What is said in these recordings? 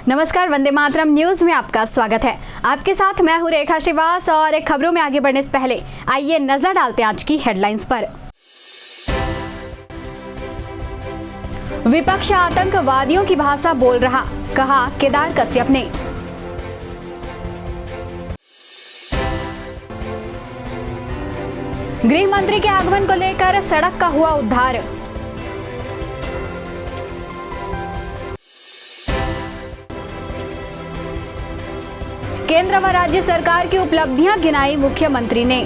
नमस्कार, वंदे मातरम न्यूज में आपका स्वागत है। आपके साथ मैं हूं रेखा श्रीवास और खबरों में आगे बढ़ने से पहले आइए नजर डालते हैं आज की हेडलाइंस पर। विपक्ष आतंकवादियों की भाषा बोल रहा, कहा केदार कश्यप ने। गृह मंत्री के आगमन को लेकर सड़क का हुआ उद्धार। केंद्र व राज्य सरकार की उपलब्धियां गिनाई मुख्यमंत्री ने।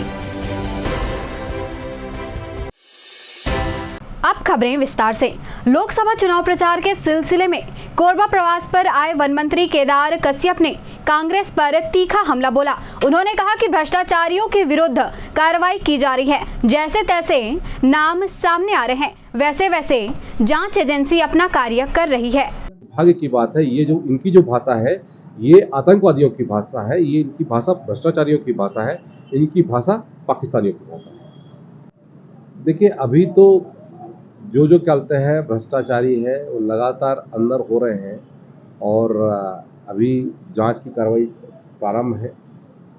अब खबरें विस्तार से। लोकसभा चुनाव प्रचार के सिलसिले में कोरबा प्रवास पर आए वन मंत्री केदार कश्यप ने कांग्रेस पर तीखा हमला बोला। उन्होंने कहा कि भ्रष्टाचारियों के विरुद्ध कार्रवाई की जा रही है। जैसे तैसे नाम सामने आ रहे हैं, वैसे वैसे जांच एजेंसी अपना कार्य कर रही है। भाग्य की बात है, ये जो इनकी जो भाषा है, ये आतंकवादियों की भाषा है, ये इनकी भाषा भ्रष्टाचारियों की भाषा है, इनकी भाषा पाकिस्तानियों की भाषा है। देखिए, अभी तो जो चलते हैं भ्रष्टाचारी है वो लगातार अंदर हो रहे हैं और अभी जांच की कार्रवाई प्रारंभ है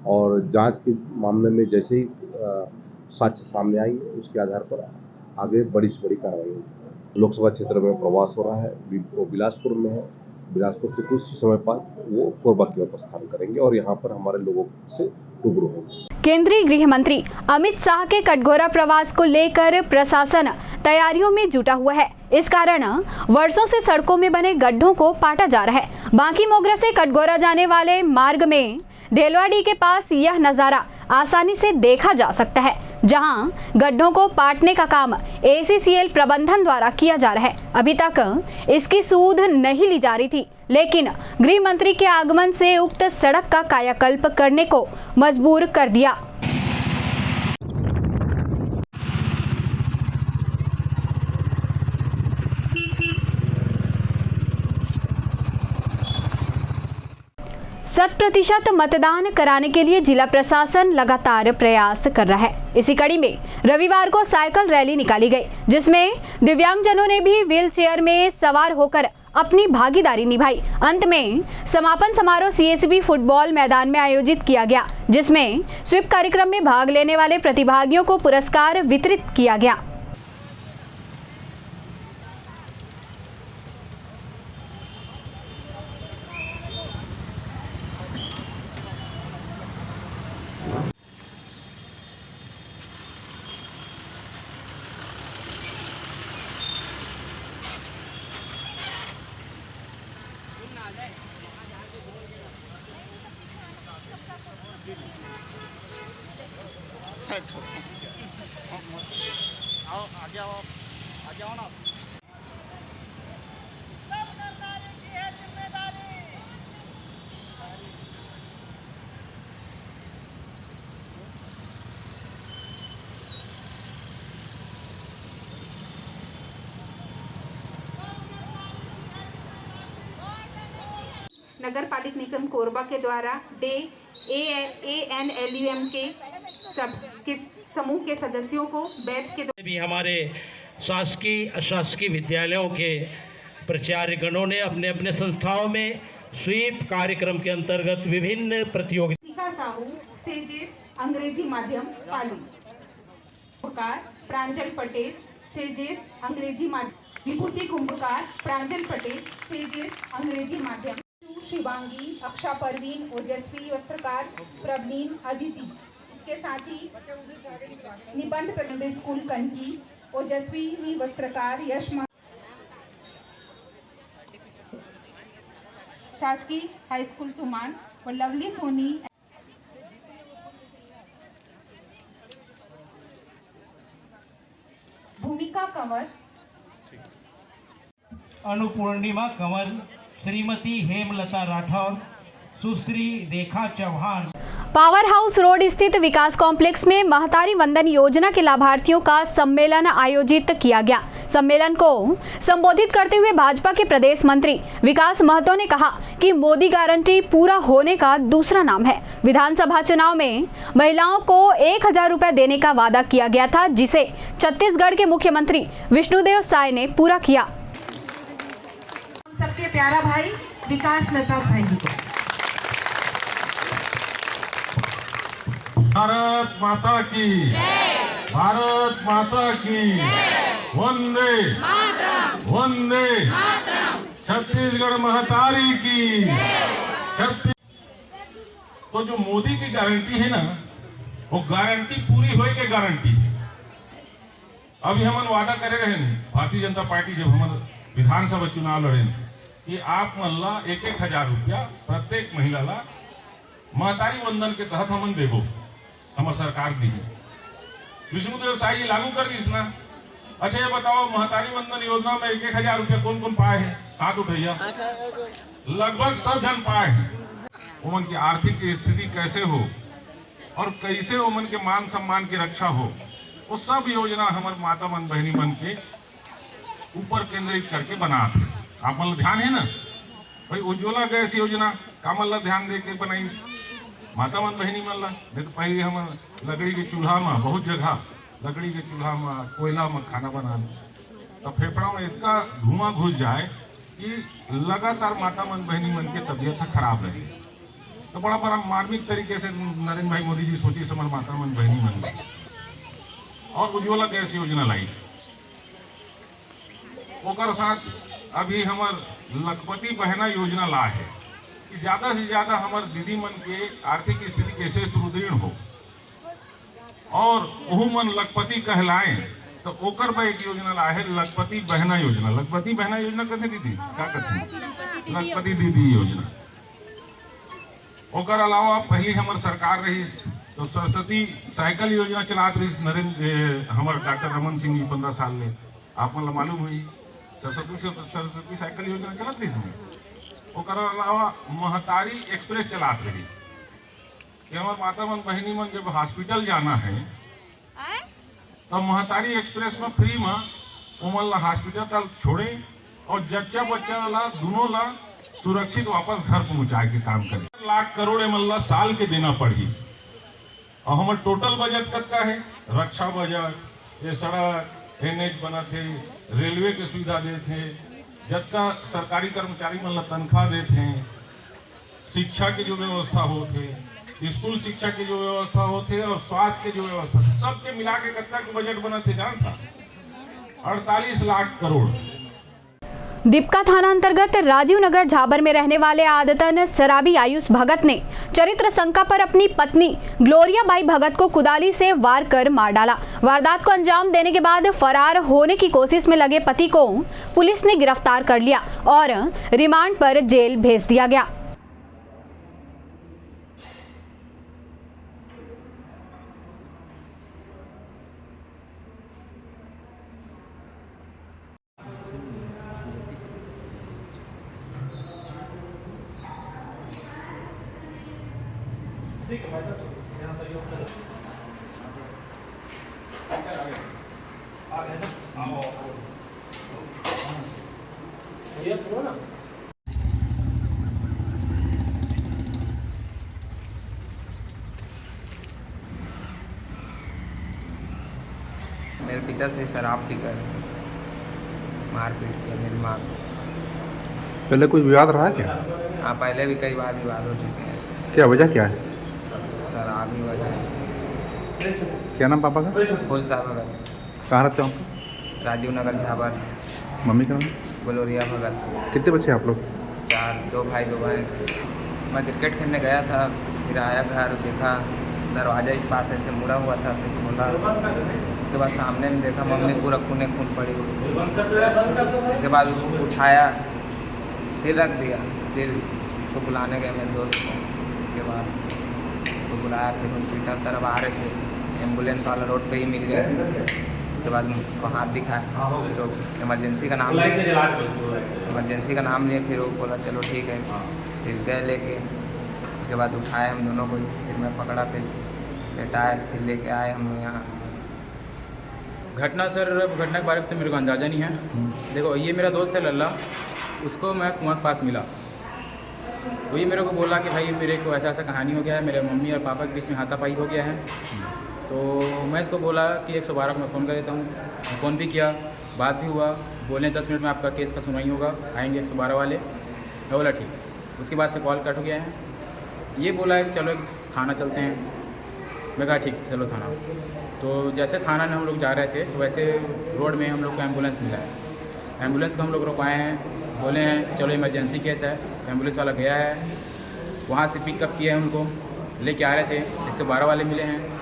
और जांच के मामले में जैसे ही साक्ष्य सामने आई उसके आधार पर आगे बड़ी से बड़ी कार्रवाई होगी। लोकसभा क्षेत्र में प्रवास हो रहा है, वो बिलासपुर में है। बिलासपुर से कुछ समय बाद वो कोरबा की ओर प्रस्थान करेंगे और यहाँ पर हमारे लोगों से रूबरू होंगे। केंद्रीय गृह मंत्री अमित शाह के कटघोरा प्रवास को लेकर प्रशासन तैयारियों में जुटा हुआ है। इस कारण वर्षों से सड़कों में बने गड्ढों को पाटा जा रहा है। बांकी मोगरा से कटघोरा जाने वाले मार्ग में ढेलवाड़ी के पास यह नजारा आसानी से देखा जा सकता है, जहां गड्ढों को पाटने का काम ACCL प्रबंधन द्वारा किया जा रहा है। अभी तक इसकी सूद नहीं ली जा रही थी, लेकिन गृह मंत्री के आगमन से उक्त सड़क का कायाकल्प करने को मजबूर कर दिया। शत% मतदान कराने के लिए जिला प्रशासन लगातार प्रयास कर रहा है। इसी कड़ी में रविवार को साइकिल रैली निकाली गई, जिसमें दिव्यांगजनों ने भी व्हील चेयर में सवार होकर अपनी भागीदारी निभाई। अंत में समापन समारोह CSB फुटबॉल मैदान में आयोजित किया गया, जिसमें स्वीप कार्यक्रम में भाग लेने वाले प्रतिभागियों को पुरस्कार वितरित किया गया। आगे आओ ना। नगर पालिक निगम कोरबा के द्वारा डे ANLUM के समूह के सदस्यों को बैच के भी हमारे शासकीय अशासकीय विद्यालयों के प्राचार्यगणों ने अपने अपने संस्थाओं में स्वीप कार्यक्रम के अंतर्गत विभिन्न प्रतियोगिता साहू सेजेस अंग्रेजी माध्यम पाली, प्रांजल पटेल सेजेस अंग्रेजी माध्यम, विभूति कुंभकार प्रांजल पटेल सेजेस अंग्रेजी माध्यम, शिवांगी, अक्षा परवीन, ओजस्वी वस्त्रकार प्रवीण अदिति। इसके साथ ही निबंध प्राइमरी स्कूल कंठी ओजस्वी वस्त्रकार यश, शासकीय हाई स्कूल तुमान व लवली सोनी, भूमिका कंवर, अनुपूर्णिमा कंवर, श्रीमती हेमलता राठौर, सुश्री रेखा चौहान। पावर हाउस रोड स्थित विकास कॉम्प्लेक्स में महतारी वंदन योजना के लाभार्थियों का सम्मेलन आयोजित किया गया। सम्मेलन को संबोधित करते हुए भाजपा के प्रदेश मंत्री विकास महतो ने कहा कि मोदी गारंटी पूरा होने का दूसरा नाम है। विधानसभा चुनाव में महिलाओं को 1000 रुपए देने का वादा किया गया था, जिसे छत्तीसगढ़ के मुख्यमंत्री विष्णुदेव साय ने पूरा किया। सबके प्यारा भाई विकास लता भाई जी को। भारत माता की भारत माता की वंदे वंदे छत्तीसगढ़ महतारी की तो जो मोदी की गारंटी है ना, वो गारंटी पूरी होए के गारंटी है। अभी हम वादा करे रहे भारतीय जनता पार्टी जब हम विधानसभा चुनाव लड़े कि आप मन ला 1,000 रुपया प्रत्येक महिला ला महतारी वंदन के तहत हमन देबो, हमार सरकार दी है। विष्णुदेव साई जी लागू कर दीस ना। अच्छा ये बताओ, महतारी वंदन योजना में 1,000 रुपया कौन कौन पाए हैं? हाथ उठैया। लगभग सब जन पाए हैं। उमन की आर्थिक स्थिति कैसे हो और कैसे उमन के मान सम्मान की रक्षा हो, वो सब योजना हमारे माता मन बहनी मन के ऊपर केंद्रित करके बनाते। आप मन ध्यान है ना भाई, उज्ज्वला गैस योजना का मन ला ध्यान दे के बनाई माता मन बहनी मन ला। नहीं तो पहले हम लकड़ी के चूल्हा में, बहुत जगह लकड़ी के चूल्हा में, कोयला में खाना बनाने, तो फेफड़ा में इतना धुआं घुस जाए कि लगातार माता मन बहनी मन की तबीयत खराब रहे। तो बड़ा बड़ा मार्मिक तरीके से नरेंद्र भाई मोदी जी सोची समझ माता मन बहनी मन और उज्ज्वला गैस योजना लाई। ओकर साथ अभी हमार लखपति बहना योजना ला है कि ज्यादा से ज्यादा हमार दीदी मन के आर्थिक स्थिति कैसे सुदृढ़ हो और वह मन लखपति कहलाए। तो ओकर पर एक योजना ला है लखपति बहना योजना। लखपति बहना योजना कहते दीदी क्या कहते? लखपति दीदी योजना। ओकर अलावा पहली हमार सरकार रही तो सरस्वती साइकिल योजना चलात रही नरेंद्र हमारे डॉक्टर रमन सिंह जी 15 साल में। आप मन मालूम हुई सरस्वती साइकिल योजना चलत रही इसमें। ओकर अलावा महतारी एक्सप्रेस चलात रही कि हमारे माता मन बहनी मन जब हॉस्पिटल जाना है तो महतारी एक्सप्रेस में फ्री में उमन ला हॉस्पिटल तक छोड़े और जच्चा बच्चा ला दोनों ला सुरक्षित वापस घर पहुंचाए के काम करे। 1 लाख करोड़ एमन ला साल के देना पड़ी और हमारे टोटल बजट कितना है? रक्षा बजट, ये सड़क एनएच बना थे, रेलवे की सुविधा देते, जबका सरकारी कर्मचारी मन ला तनख्वाह देते, शिक्षा की जो व्यवस्था होते, स्कूल शिक्षा की जो व्यवस्था होते और स्वास्थ्य की जो व्यवस्था, सबके मिला के कितना के बजट बना थे जान था? 48 लाख करोड़। दीपका थाना अंतर्गत राजीव नगर झाबर में रहने वाले आदतन शराबी आयुष भगत ने चरित्र शंका पर अपनी पत्नी ग्लोरिया बाई भगत को कुदाली से वार कर मार डाला। वारदात को अंजाम देने के बाद फरार होने की कोशिश में लगे पति को पुलिस ने गिरफ्तार कर लिया और रिमांड पर जेल भेज दिया गया। मेरे पिता से शराब पीकर मारपीट किया मेरी माँ को। पहले कोई विवाद रहा क्या? हाँ, पहले भी कई बार विवाद हो चुके हैं ऐसे। क्या वजह क्या है? शराब ही वजह है इसकी। क्या नाम पापा का? फुल साहब भगत, कहाँ रहते हो आप? राजीव नगर झाबर। मम्मी का नाम? ग्लोरिया भगत। कितने बच्चे हैं आप लोग? 4, 2 भाई 2 बहन। मैं क्रिकेट खेलने गया था, फिर आया घर, देखा दरवाज़ा इस पास ऐसे मुड़ा हुआ था, फिर खोला, उसके बाद सामने में देखा मम्मी पूरा खून पड़ी हुई। उसके बाद उठाया, फिर रख दिया, फिर इसको बुलाने गए मेरे दोस्त को। उसके बाद इसको बुलाया, फिर हॉस्पिटल तरफ आ रहे थे, एम्बुलेंस वाला रोड पे ही मिल गया। उसके बाद उसको हाथ दिखाया, तो इमरजेंसी का नाम लिए, फिर वो बोला चलो ठीक है, फिर गए लेके। उसके बाद उठाए हम दोनों को, फिर मैं पकड़ा, फिर लेटाए, फिर लेके आए हम यहाँ। घटना के बारे में तो मेरे को अंदाज़ा नहीं है। देखो, ये मेरा दोस्त है लल्ला, उसको मैं कुआं के पास मिला, तो ये मेरे को बोला कि भाई मेरे को ऐसा कहानी हो गया है, मेरे मम्मी और पापा के बीच में हाथापाई हो गया है। तो मैं इसको बोला कि 112 को मैं फ़ोन कर देता हूँ। फ़ोन भी किया, बात भी हुआ, बोले 10 मिनट में आपका केस का सुनवाई होगा, आएंगे 112 वाले। मैं बोला ठीक। उसके बाद से कॉल कट हो गया है। ये बोला है कि चलो थाना चलते हैं। मैं कहा ठीक चलो थाना। तो जैसे थाना में हम लोग जा रहे थे तो वैसे रोड में हम लोग को एम्बुलेंस मिला है। एम्बुलेंस को हम लोग रुकवाए हैं, बोले हैं कि चलो इमरजेंसी केस है। एम्बुलेंस वाला गया है, वहाँ से पिकअप किया है, उनको लेके आ रहे थे। 112 वाले मिले हैं।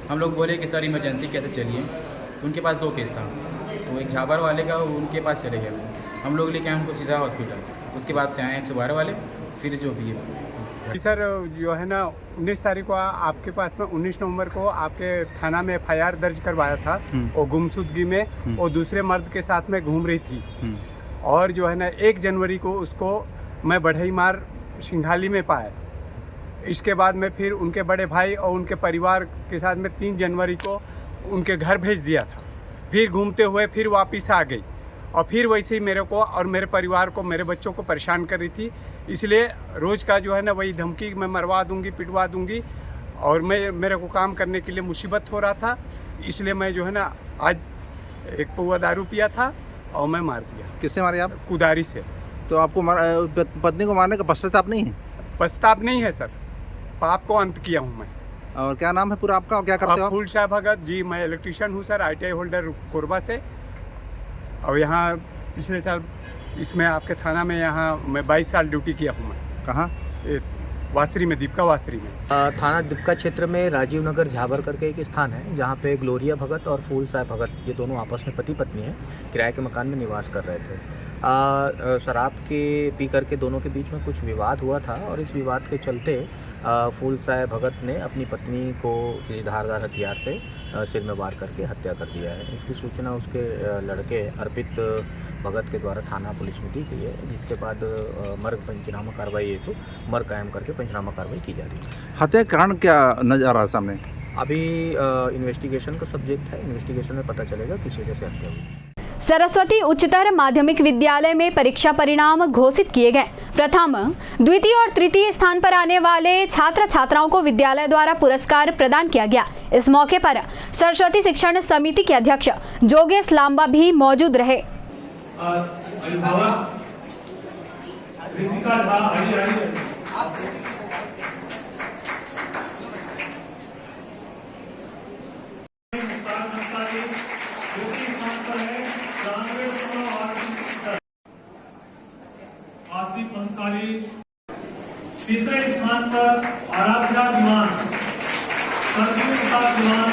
हम लोग बोले कि सर इमरजेंसी कैसे चलिए। तो उनके पास 2 केस था, तो एक झाबर वाले का उनके पास चले गए। हम लोग लेके आए उनको सीधा हॉस्पिटल। उसके बाद से आए 112 वाले, फिर जो भी है। जी सर, जो है ना 19 तारीख को आपके पास में 19 नवंबर को आपके थाना में FIR दर्ज करवाया था और गुमशुदगी में और दूसरे मर्द के साथ में घूम रही थी। और जो है ना 1 जनवरी को उसको मैं बढ़ई मार सिंघाली में पाया। इसके बाद में फिर उनके बड़े भाई और उनके परिवार के साथ में 3 जनवरी को उनके घर भेज दिया था। फिर घूमते हुए फिर वापस आ गई और फिर वैसे ही मेरे को और मेरे परिवार को, मेरे बच्चों को परेशान कर रही थी। इसलिए रोज़ का जो है ना वही धमकी, मैं मरवा दूंगी, पिटवा दूंगी, और मेरे को काम करने के लिए मुसीबत हो रहा था। इसलिए मैं जो है ना आज 1 पौवा दारू पिया था और मैं मार दिया। किससे मारे आप? कुदारी से। तो आपको पत्नी को मारने का पश्चाताप नहीं है? पश्चाताप नहीं है सर, पाप को अंत किया हूँ मैं। और क्या नाम है पूरा आपका और क्या करते हो आप? फूल शाह भगत जी, मैं इलेक्ट्रिशियन हूँ सर, ITI होल्डर कोरबा से। और यहाँ पिछले साल इसमें आपके थाना में यहाँ मैं 22 साल ड्यूटी किया हूँ मैं। कहाँ? वासरी में, दीपका वासरी में। थाना दीपका क्षेत्र में राजीव नगर झाबर करके एक स्थान है जहाँ पे ग्लोरिया भगत और फूल शाह भगत, ये दोनों आपस में पति पत्नी हैं, किराए के मकान में निवास कर रहे थे। शराब के पी करके दोनों के बीच में कुछ विवाद हुआ था और इस विवाद के चलते फूल शाह भगत ने अपनी पत्नी को धारदार हथियार से सिर में वार करके हत्या कर दिया है। इसकी सूचना उसके लड़के अर्पित भगत के द्वारा थाना पुलिस में दी गई है, जिसके बाद मर्ग पंचनामा कार्रवाई है तो मर्ग कायम करके पंचनामा कार्रवाई की जा रही है। हत्या के कारण क्या नजर आ रहा है सामने? अभी इन्वेस्टिगेशन का सब्जेक्ट है, इन्वेस्टिगेशन में पता चलेगा किस वजह से हत्या हुई। सरस्वती उच्चतर माध्यमिक विद्यालय में परीक्षा परिणाम घोषित किए गए। प्रथम, द्वितीय और तृतीय स्थान पर आने वाले छात्र छात्राओं को विद्यालय द्वारा पुरस्कार प्रदान किया गया। इस मौके पर सरस्वती शिक्षण समिति के अध्यक्ष जोगेश लांबा भी मौजूद रहे। तीसरे स्थान पर आराधना दीवान, सरस्वती प्रसाद दीवान,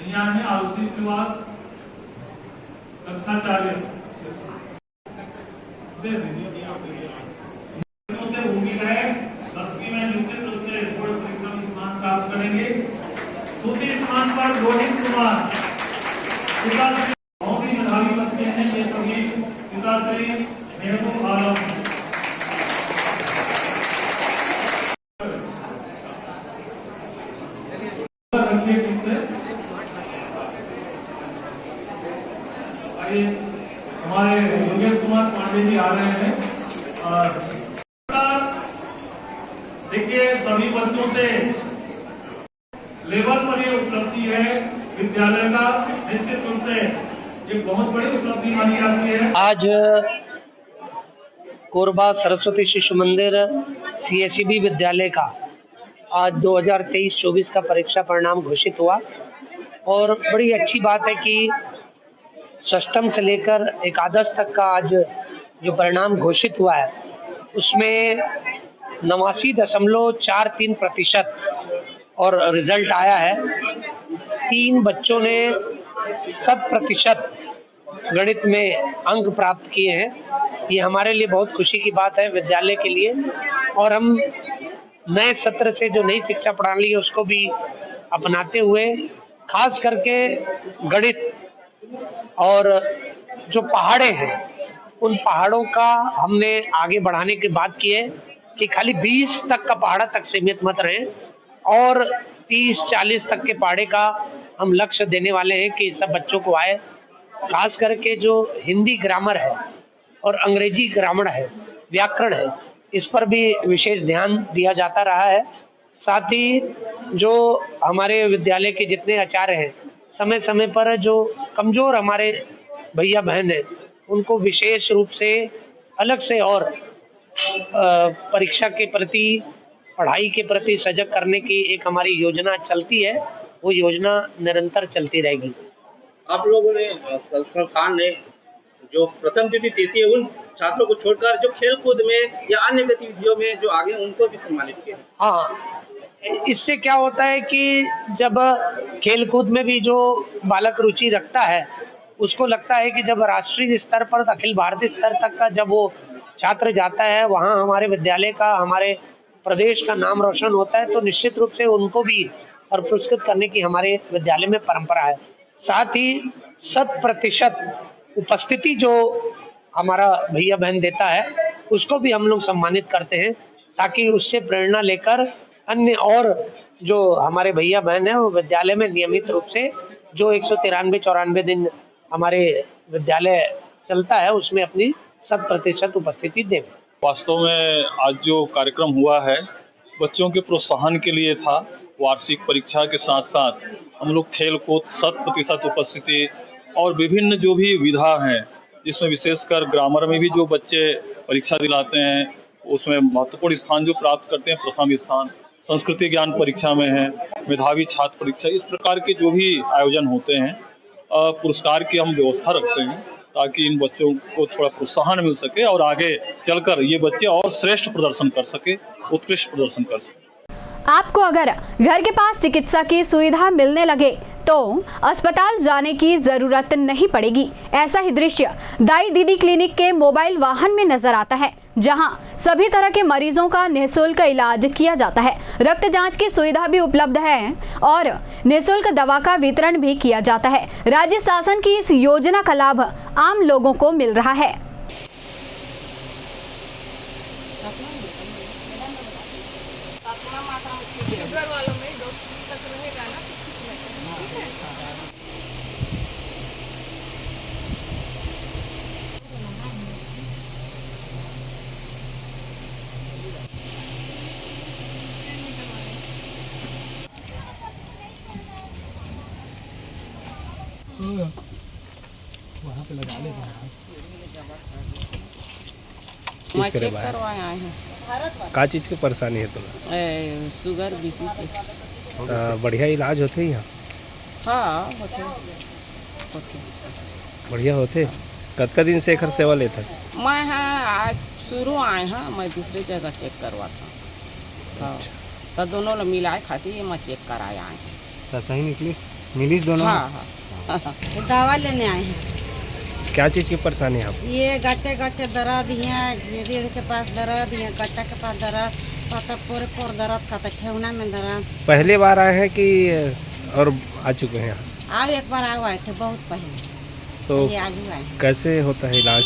99 आरुषि श्रीवास, कक्षा 40 से उम्मीद है 10वीं में निश्चित रूप से बोर्ड परीक्षा में स्थान प्राप्त करेंगे। दूसरे स्थान पर रोहित कुमार, पिताश्री बहुत ही मेधावी बच्चे हैं ये सभी, पिताश्री महबूब आलम। हमारे योगेश कुमार पांडे जी आ रहे हैं। और देखिए सभी बच्चों से लेवल पर ये उपलब्धि है विद्यालय का, निश्चित रूप से ये बहुत बड़ी उपलब्धि मानी जाती है। आज कोरबा सरस्वती शिशु मंदिर CSEB विद्यालय का आज 2023-24 का परीक्षा परिणाम घोषित हुआ और बड़ी अच्छी बात है कि षष्ठम से लेकर एकादश तक का आज जो परिणाम घोषित हुआ है उसमें 89.43% और रिजल्ट आया है। 3 बच्चों ने 100% गणित में अंक प्राप्त किए हैं। ये हमारे लिए बहुत खुशी की बात है विद्यालय के लिए, और हम नए सत्र से जो नई शिक्षा प्रणाली है उसको भी अपनाते हुए खास करके गणित और जो पहाड़े हैं उन पहाड़ों का हमने आगे बढ़ाने की बात की है कि खाली 20 तक का पहाड़ा तक सीमित मत रहे और 30-40 तक के पहाड़े का हम लक्ष्य देने वाले हैं कि सब बच्चों को आए। खास करके जो हिंदी ग्रामर है और अंग्रेजी ग्रामर है, व्याकरण है, इस पर भी विशेष ध्यान दिया जाता रहा है। साथ ही जो हमारे विद्यालय के जितने आचार्य हैं समय समय पर जो कमजोर हमारे भैया बहन हैं उनको विशेष रूप से अलग से और परीक्षा के प्रति, पढ़ाई के प्रति सजग करने की एक हमारी योजना चलती है। वो योजना निरंतर चलती रहेगी। आप लोगों ने, सरकार ने जो प्रथम द्वितीय तृतीय उन छात्रों को छोड़कर जो खेल कूद में या अन्य गतिविधियों में जो आगे, उनको भी सम्मानित किया। हाँ, इससे क्या होता है कि जब खेल कूद में भी जो बालक रुचि रखता है, उसको लगता है कि जब राष्ट्रीय स्तर पर, अखिल भारतीय स्तर तक का जब वो छात्र जाता है, वहाँ हमारे विद्यालय का, हमारे प्रदेश का नाम रोशन होता है, तो निश्चित रूप से उनको भी और पुरस्कृत करने की हमारे विद्यालय में परंपरा है। साथ ही 100% उपस्थिति जो हमारा भैया बहन देता है, उसको भी हम लोग सम्मानित करते हैं, ताकि उससे प्रेरणा लेकर अन्य और जो हमारे भैया बहन हैं वो विद्यालय में नियमित रूप से जो 193-94 दिन हमारे विद्यालय चलता है, उसमें अपनी 100% उपस्थिति दें। वास्तव में आज जो कार्यक्रम हुआ है बच्चों के प्रोत्साहन के लिए था। वार्षिक परीक्षा के साथ साथ हम लोग खेल कूद 100% उपस्थिति और विभिन्न जो भी विधा हैं, जिसमें विशेषकर ग्रामर में भी जो बच्चे परीक्षा दिलाते हैं उसमें महत्वपूर्ण स्थान जो प्राप्त करते हैं, प्रथम स्थान, संस्कृति ज्ञान परीक्षा में है, मेधावी छात्र परीक्षा, इस प्रकार के जो भी आयोजन होते हैं, पुरस्कार की हम व्यवस्था रखते हैं ताकि इन बच्चों को थोड़ा प्रोत्साहन मिल सके और आगे चलकर ये बच्चे और श्रेष्ठ प्रदर्शन कर सके, उत्कृष्ट प्रदर्शन कर सके। आपको अगर घर के पास चिकित्सा की सुविधा मिलने लगे तो अस्पताल जाने की जरूरत नहीं पड़ेगी। ऐसा ही दृश्य दाई दीदी क्लिनिक के मोबाइल वाहन में नजर आता है, जहां सभी तरह के मरीजों का निःशुल्क इलाज किया जाता है। रक्त जांच की सुविधा भी उपलब्ध है और निःशुल्क दवा का वितरण भी किया जाता है। राज्य शासन की इस योजना का लाभ आम लोगों को मिल रहा है। शुगर वालों में 2 तक रहेगा ना, वहाँ पे लगा लेगा। चेक करवाए आए हैं। का चीज़ की परेशानी है तुम्हें? शुगर बीपी के। बढ़िया इलाज होते हैं यहाँ? हाँ होते। बढ़िया होते। कतका दिन से एकर सेवा लेता? मैं आज शुरू आए हैं, मैं दूसरी जगह चेक करवाता। हाँ, तो दोनों लोग मिलाए खाती मैं चेक कराए आए। तो सही मिलीस दोनों? हाँ हाँ। दवा लेने आए हैं। क्या चीज़ की परेशानी है आप? ये गट्टे गट्टे दर्द है, रीढ़ के पास दर्द है, गट्टा के पास दर्द, पता पूरे पूरे दर्द खाता, छेवना में दर्द। पहले बार आए हैं कि और आ चुके हैं यहाँ? आज एक बार आए थे, बहुत पहले। तो आज ही आए। कैसे होता है इलाज?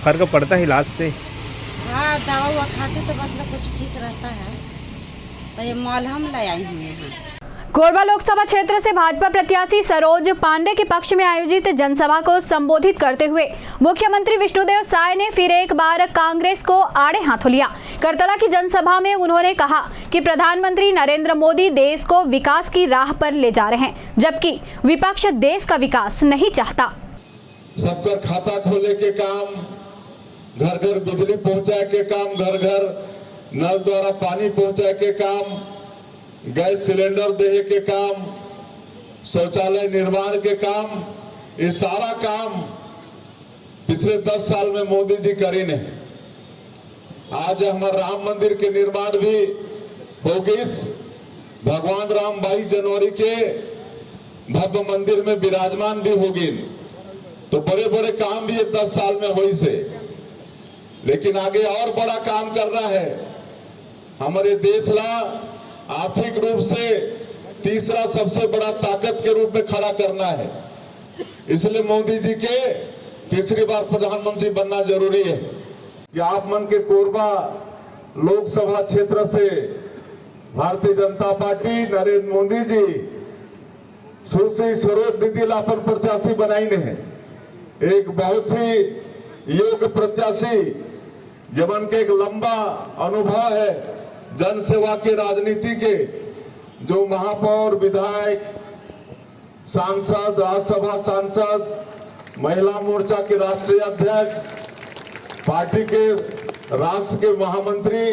फर्क पड़ता है इलाज से? हाँ, दवा हुआ खाते तो मतलब कुछ ठीक रहता है। तो ये मलहम ले आई हूँ यहाँ। कोरबा लोकसभा क्षेत्र से भाजपा प्रत्याशी सरोज पांडे के पक्ष में आयोजित जनसभा को संबोधित करते हुए मुख्यमंत्री विष्णुदेव साय ने फिर एक बार कांग्रेस को आड़े हाथों लिया। करतला की जनसभा में उन्होंने कहा कि प्रधानमंत्री नरेंद्र मोदी देश को विकास की राह पर ले जा रहे हैं, जबकि विपक्ष देश का विकास नहीं चाहता। सबका खाता खोले के काम, घर घर बिजली पहुंचाए के काम, घर घर नल द्वारा पानी पहुंचाए के काम, गैस सिलेंडर देने के काम, शौचालय निर्माण के काम, ये सारा काम पिछले 10 साल में मोदी जी करी ने। आज हमारे राम मंदिर के निर्माण भी हो गई। भगवान राम 22 जनवरी के भव्य मंदिर में विराजमान भी हो गई। तो बड़े बड़े काम भी ये 10 साल में हुई से, लेकिन आगे और बड़ा काम कर रहा है। हमारे देश ला आर्थिक रूप से तीसरा सबसे बड़ा ताकत के रूप में खड़ा करना है। इसलिए मोदी जी के तीसरी बार प्रधानमंत्री बनना जरूरी है। कि आप मन के कोरबा लोकसभा क्षेत्र से भारतीय जनता पार्टी नरेंद्र मोदी जी सुश्री सरोज दीदी ला अपन प्रत्याशी बनाई ने है। एक बहुत ही योग्य प्रत्याशी, जबन के एक लंबा अनुभव है जन सेवा के, राजनीति के, जो महापौर, विधायक, सांसद, राज्यसभा सांसद, महिला मोर्चा के राष्ट्रीय अध्यक्ष, पार्टी के राष्ट्र के महामंत्री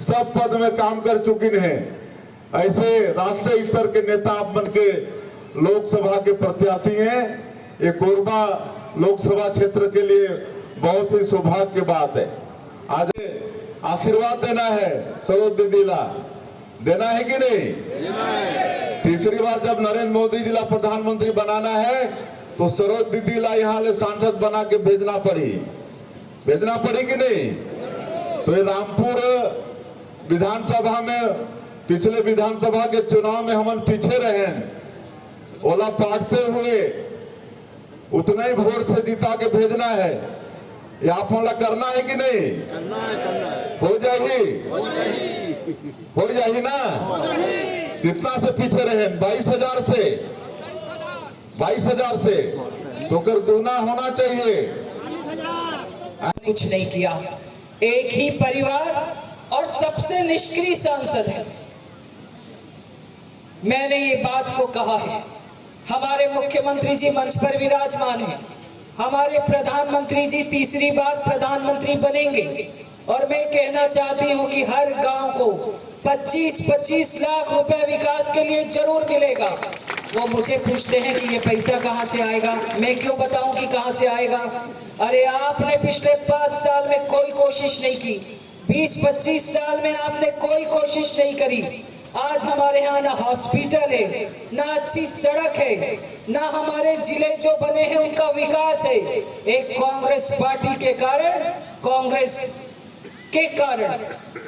सब पद में काम कर चुकी हैं। ऐसे राष्ट्रीय स्तर के नेता आप बन के लोकसभा के प्रत्याशी हैं। ये कोरबा लोकसभा क्षेत्र के लिए बहुत ही सौभाग्य की बात है। आज आशीर्वाद देना है सरोज दीदीला, देना है कि नहीं? तीसरी बार जब नरेंद्र मोदी जी ला प्रधानमंत्री बनाना है तो सरोज दीदीला यहाँ ले सांसद बना के भेजना पड़ी कि नहीं? तो ये रामपुर विधानसभा में पिछले विधानसभा के चुनाव में हम पीछे रहे, ओला पाटते हुए उतना ही वोट से जीता के भेजना है। ये आप वाला करना है कि नहीं? हो जाएगी ना? कितना से पीछे रहे? 22,000 से तो कर दूना होना चाहिए। कुछ नहीं किया, एक ही परिवार और सबसे निष्क्रिय सांसद है। मैंने ये बात को कहा है, हमारे मुख्यमंत्री जी मंच पर विराजमान हैं, हमारे प्रधानमंत्री जी तीसरी बार प्रधानमंत्री बनेंगे और मैं कहना चाहती हूं कि हर गांव को 25-25 लाख रुपए विकास के लिए जरूर मिलेगा। वो मुझे पूछते हैं कि ये पैसा कहां से आएगा, मैं क्यों बताऊं कि कहां से आएगा। अरे आपने पिछले 5 साल में कोई कोशिश नहीं की, 20-25 साल में आपने कोई कोशिश नहीं करी। आज हमारे यहाँ ना हॉस्पिटल है, ना अच्छी सड़क है, ना हमारे जिले जो बने हैं उनका विकास है। एक कांग्रेस पार्टी के कारण, कांग्रेस के कारण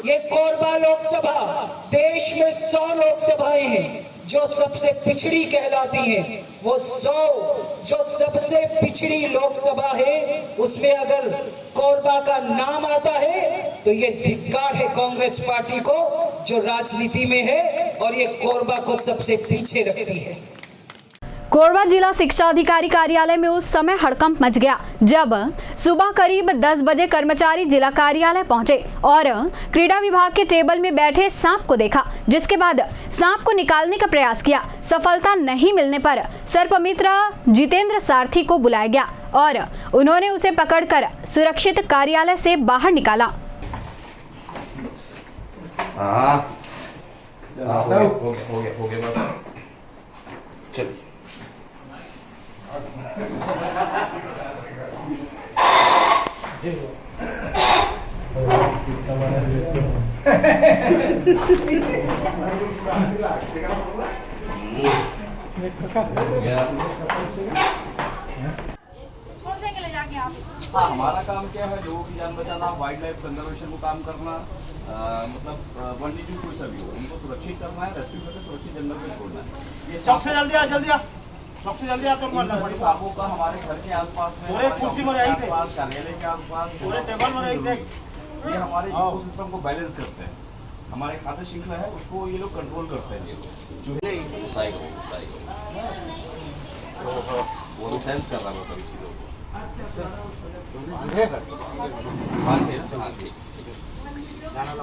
ये कोरबा लोकसभा, देश में 100 लोकसभाएं हैं जो सबसे पिछड़ी कहलाती हैं। वो 100 जो सबसे पिछड़ी लोकसभा है उसमें अगर कोरबा का नाम आता है तो ये धिक्कार है कांग्रेस पार्टी को जो राजनीति में है और ये कोरबा को सबसे पीछे रखती है। कोरबा जिला शिक्षा अधिकारी कार्यालय में उस समय हड़कंप मच गया जब सुबह करीब 10 बजे कर्मचारी जिला कार्यालय पहुंचे और क्रीड़ा विभाग के टेबल में बैठे सांप को देखा, जिसके बाद सांप को निकालने का प्रयास किया। सफलता नहीं मिलने पर सर्पमित्र जितेंद्र सारथी को बुलाया गया और उन्होंने उसे पकड़कर सुरक्षित कार्यालय से बाहर निकाला। हो गया बस, चलिए। हाँ, हमारा काम क्या है, लोगों की जान बचाना, वाइल्ड लाइफ कंजर्वेशन को काम करना, मतलब वन्य जीव कोई सभी हो उनको सुरक्षित करना है, रेस्क्यू करके सुरक्षित जंगल में छोड़ना है। ये सबसे जल्दी आ तो बड़ी सांपों का हमारे घर के आसपास में, पूरे कुर्सी में रही थे, कार्यालय के आसपास, पूरे टेबल में रही थे। ये हमारे इकोसिस्टम को बैलेंस करते हैं, हमारे खाद्य श्रृंखला है उसको ये लोग कंट्रोल करते हैं। ये लोग जो है वो भी सेंस कर रहा है सभी चीजों को।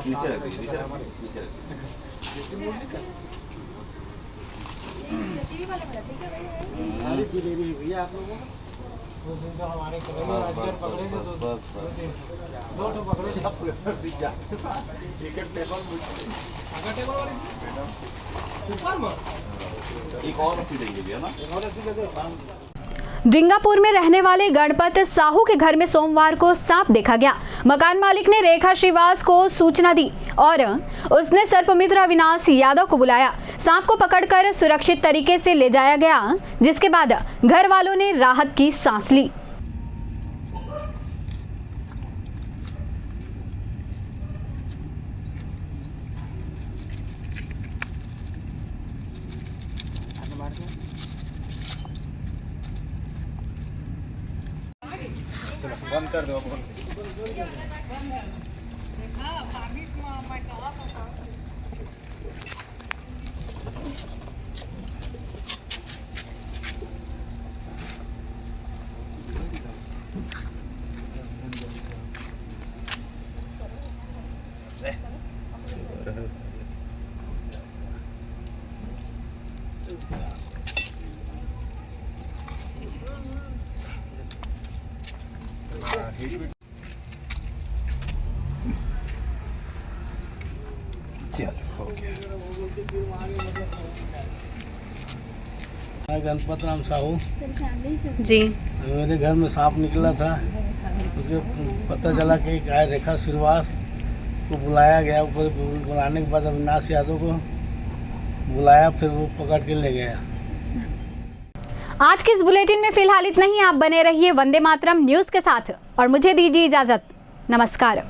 नीचे रख दीजिए, नीचे रख दीजिए। भैया आप लोगों को हमारे पकड़े एक और रस्सी देंगे भैया ना, एक और रस्सी दे दो। डिंगापुर में रहने वाले गणपत साहू के घर में सोमवार को सांप देखा गया। मकान मालिक ने रेखा श्रीवास को सूचना दी और उसने सर्पमित्र अविनाश यादव को बुलाया। सांप को पकड़कर सुरक्षित तरीके से ले जाया गया, जिसके बाद घर वालों ने राहत की सांस ली। बंद कर दो। यादव। ओके। मैं गणपत राम साहू जी। मेरे घर में सांप निकला था, मुझे पता चला कि गाय रेखा श्रीवास को बुलाया गया। ऊपर बुलाने के बाद अविनाश यादव को बुलाया, फिर वो पकड़ के ले गया। आज के इस बुलेटिन में फिलहाल इतना ही। आप बने रहिए वंदे मातरम न्यूज के साथ और मुझे दीजिए इजाजत। नमस्कार।